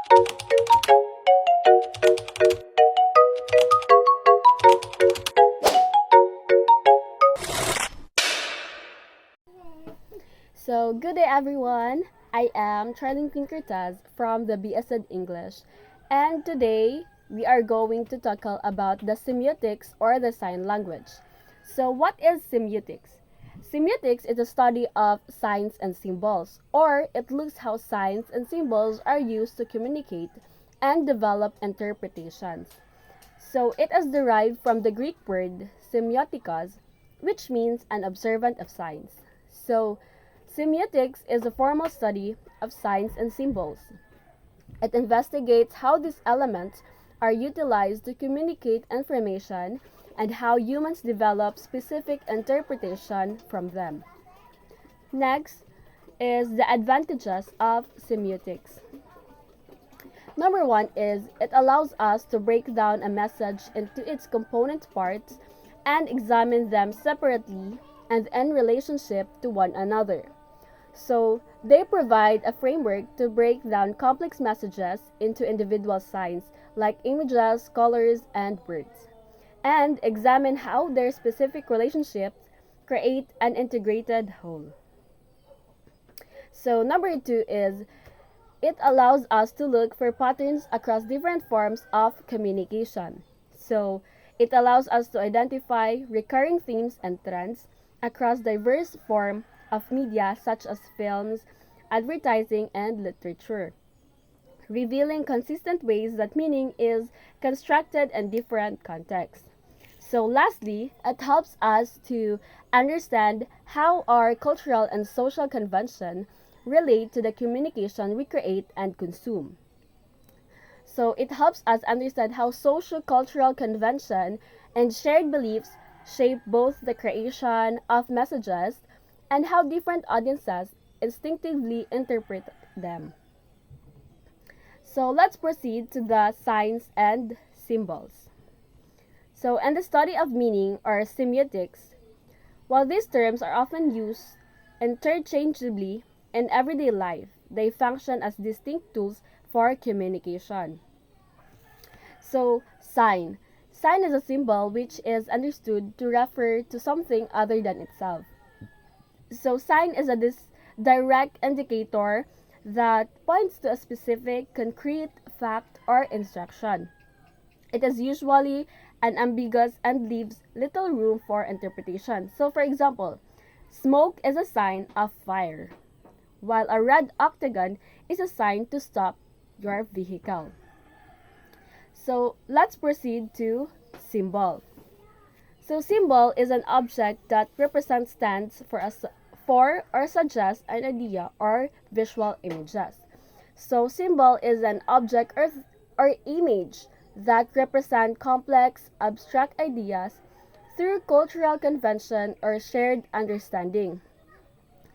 So, good day everyone. I am Charlene Pinkertaz from the BSed English, and today we are going to tackle about the semiotics or the sign language. So, what is semiotics? Semiotics is a study of signs and symbols, or it looks how signs and symbols are used to communicate and develop interpretations. So, it is derived from the Greek word semiotikos, which means an observant of signs. So, semiotics is a formal study of signs and symbols. It investigates how these elements are utilized to communicate information and how humans develop specific interpretation from them. Next is the advantages of semiotics. Number one is it allows us to break down a message into its component parts and examine them separately and in relationship to one another. So, they provide a framework to break down complex messages into individual signs like images, colors, and words, and examine how their specific relationships create an integrated whole. So, number two is it allows us to look for patterns across different forms of communication. So, it allows us to identify recurring themes and trends across diverse forms of media such as films, advertising, and literature, revealing consistent ways that meaning is constructed in different contexts. So, lastly, it helps us to understand how our cultural and social convention relate to the communication we create and consume. So, it helps us understand how social cultural convention and shared beliefs shape both the creation of messages and how different audiences instinctively interpret them. So let's proceed to the signs and symbols. So, in the study of meaning or semiotics, while these terms are often used interchangeably in everyday life, they function as distinct tools for communication. So, sign. Sign is a symbol which is understood to refer to something other than itself. So, sign is a direct indicator that points to a specific, concrete fact or instruction. It is usually unambiguous and leaves little room for interpretation. So, for example, smoke is a sign of fire, while a red octagon is a sign to stop your vehicle. So, let's proceed to symbol. So, symbol is an object that represents stands for or suggests an idea or visual images. So, symbol is an object or image that represent complex, abstract ideas through cultural convention or shared understanding.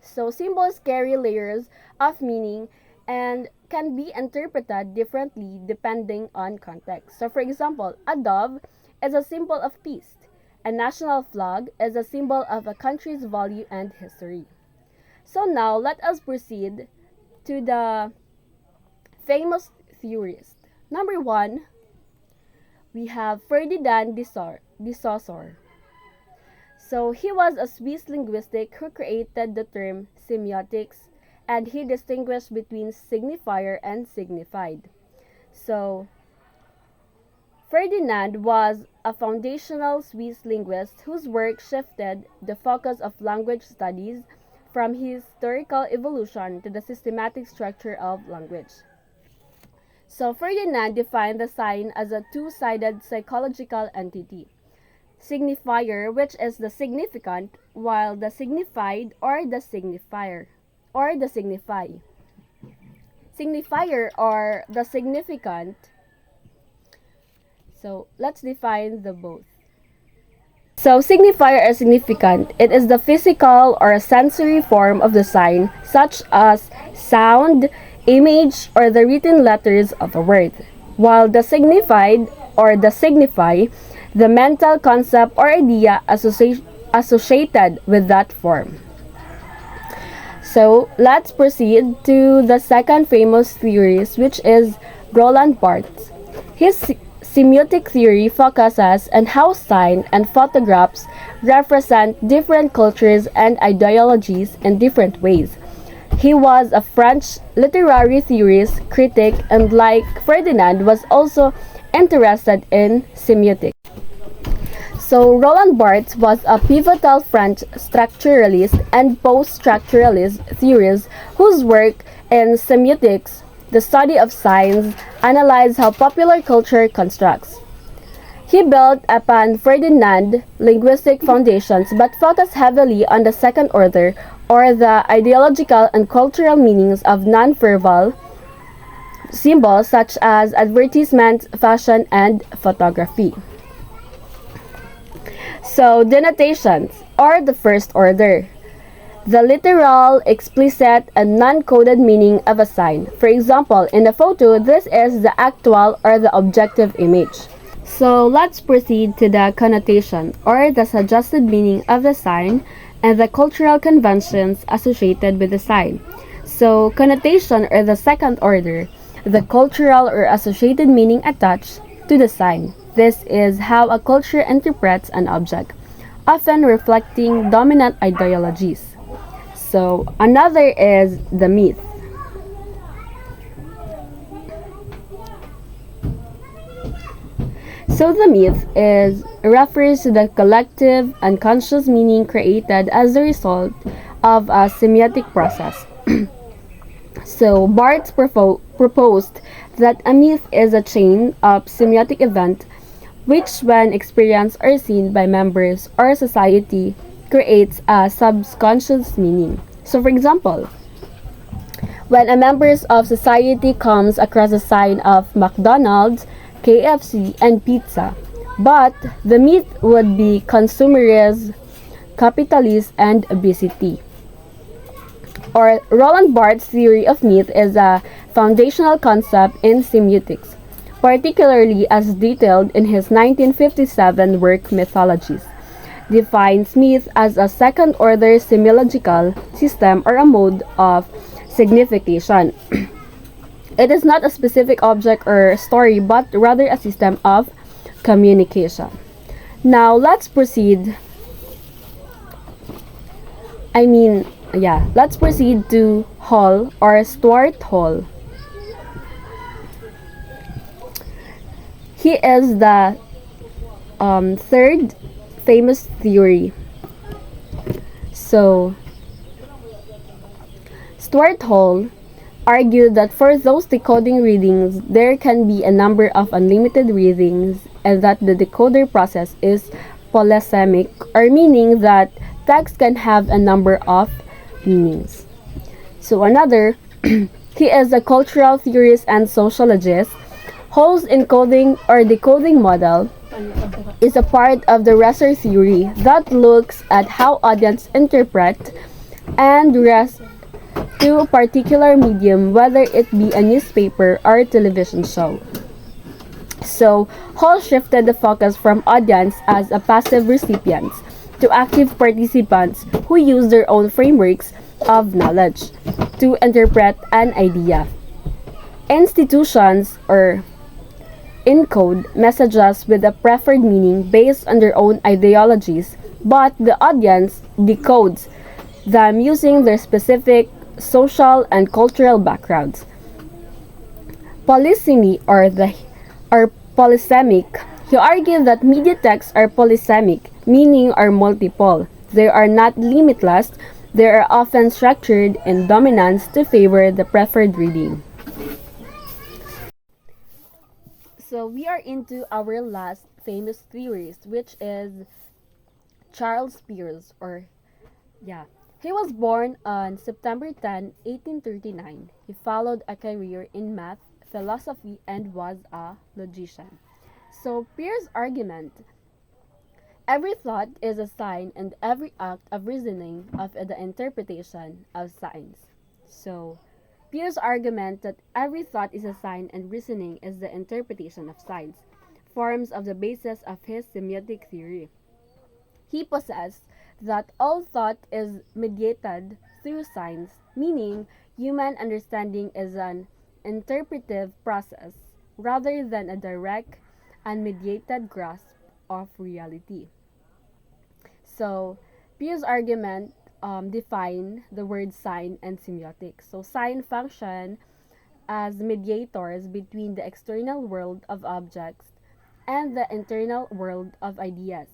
So, symbols carry layers of meaning and can be interpreted differently depending on context. So, for example, a dove is a symbol of peace. A national flag is a symbol of a country's value and history. So now let us proceed to the famous theorists. Number one, we have Ferdinand de Saussure. So he was a Swiss linguist who created the term semiotics, and he distinguished between signifier and signified. So Ferdinand was a foundational Swiss linguist whose work shifted the focus of language studies from historical evolution to the systematic structure of language. So Ferdinand defined the sign as a two-sided psychological entity. Signifier, which is the significant, while the signified or the signifier or the signify. Signifier or the significant. So let's define the both. So signifier or significant, it is the physical or sensory form of the sign, such as sound, image, or the written letters of a word. While the signified or the signify, the mental concept or idea associated with that form. So let's proceed to the second famous theory, which is Roland Barthes. His semiotic theory focuses on how sign and photographs represent different cultures and ideologies in different ways. He was a French literary theorist, critic, and like Ferdinand was also interested in semiotics. So Roland Barthes was a pivotal French structuralist and post-structuralist theorist whose work in semiotics, the study of signs, analyzed how popular culture constructs. He built upon Ferdinand linguistic foundations but focused heavily on the second order or the ideological and cultural meanings of non-verbal symbols such as advertisements, fashion, and photography. So, denotations, or the first order. The literal, explicit, and non-coded meaning of a sign. For example, in a photo, this is the actual or the objective image. So, let's proceed to the connotation, or the suggested meaning of the sign and the cultural conventions associated with the sign. So, connotation, or the second order, the cultural or associated meaning attached to the sign. This is how a culture interprets an object, often reflecting dominant ideologies. So, another is the myth. So, the myth refers to the collective unconscious meaning created as a result of a semiotic process. So, Barthes proposed that a myth is a chain of semiotic events which, when experienced or seen by members or society, creates a subconscious meaning. So, for example, when a members of society comes across a sign of McDonald's, KFC, and pizza, but the myth would be consumerism, capitalism, and obesity. Or Roland Barthes' theory of myth is a foundational concept in semiotics, particularly as detailed in his 1957 work Mythologies. Defines myth as a second-order semiological system or a mode of signification. It is not a specific object or story, but rather a system of communication. Now, let's proceed. Let's proceed to Hall or Stuart Hall. He is the third famous theory. So, Stuart Hall argued that for those decoding readings, there can be a number of unlimited readings and that the decoder process is polysemic, or meaning that text can have a number of meanings. So another, he is a cultural theorist and sociologist. Hall's encoding or decoding model is a part of the Resser theory that looks at how audience interpret and react to a particular medium, whether it be a newspaper or a television show. So, Hall shifted the focus from audience as a passive recipients to active participants who use their own frameworks of knowledge to interpret an idea. Institutions or encode messages with a preferred meaning based on their own ideologies, but the audience decodes them using their specific social and cultural backgrounds. Polysemy or polysemic. He argued that media texts are polysemic, meaning are multiple. They are not limitless. They are often structured in dominance to favor the preferred reading. So we are into our last famous theorist, which is Charles Peirce, He was born on September 10, 1839. He followed a career in math, philosophy, and was a logician. So Peirce's argument: every thought is a sign, and every act of reasoning of the interpretation of signs. So Peirce's argument that every thought is a sign and reasoning is the interpretation of signs forms of the basis of his semiotic theory. He possessed that all thought is mediated through signs, meaning human understanding is an interpretive process rather than a direct and mediated grasp of reality. So, Piu's argument define the word sign and semiotics. So, sign function as mediators between the external world of objects and the internal world of ideas.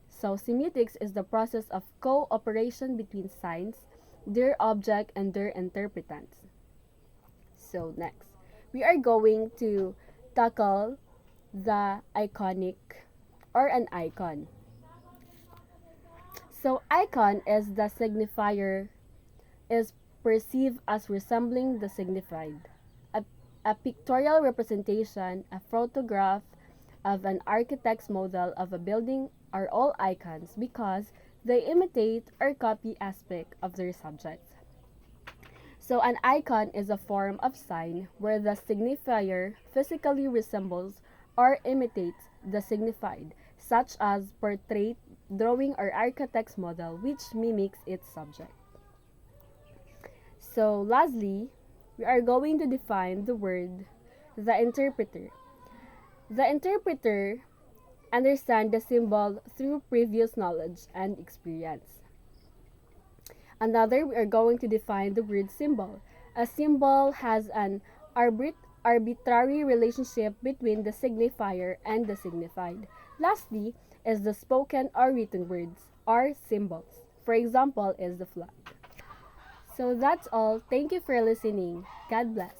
So, semiotics is the process of cooperation between signs, their object, and their interpretants. So, next, we are going to tackle the iconic or an icon. So, icon is the signifier is perceived as resembling the signified. A pictorial representation, a photograph of an architect's model of a building are all icons because they imitate or copy aspect of their subject. So an icon is a form of sign where the signifier physically resembles or imitates the signified, such as portrait, drawing, or architect's model, which mimics its subject. So lastly, we are going to define the word the interpreter. The interpreter understands the symbol through previous knowledge and experience. Another, we are going to define the word symbol. A symbol has an arbitrary relationship between the signifier and the signified. Lastly, is the spoken or written words or symbols. For example, is the flag. So that's all. Thank you for listening. God bless.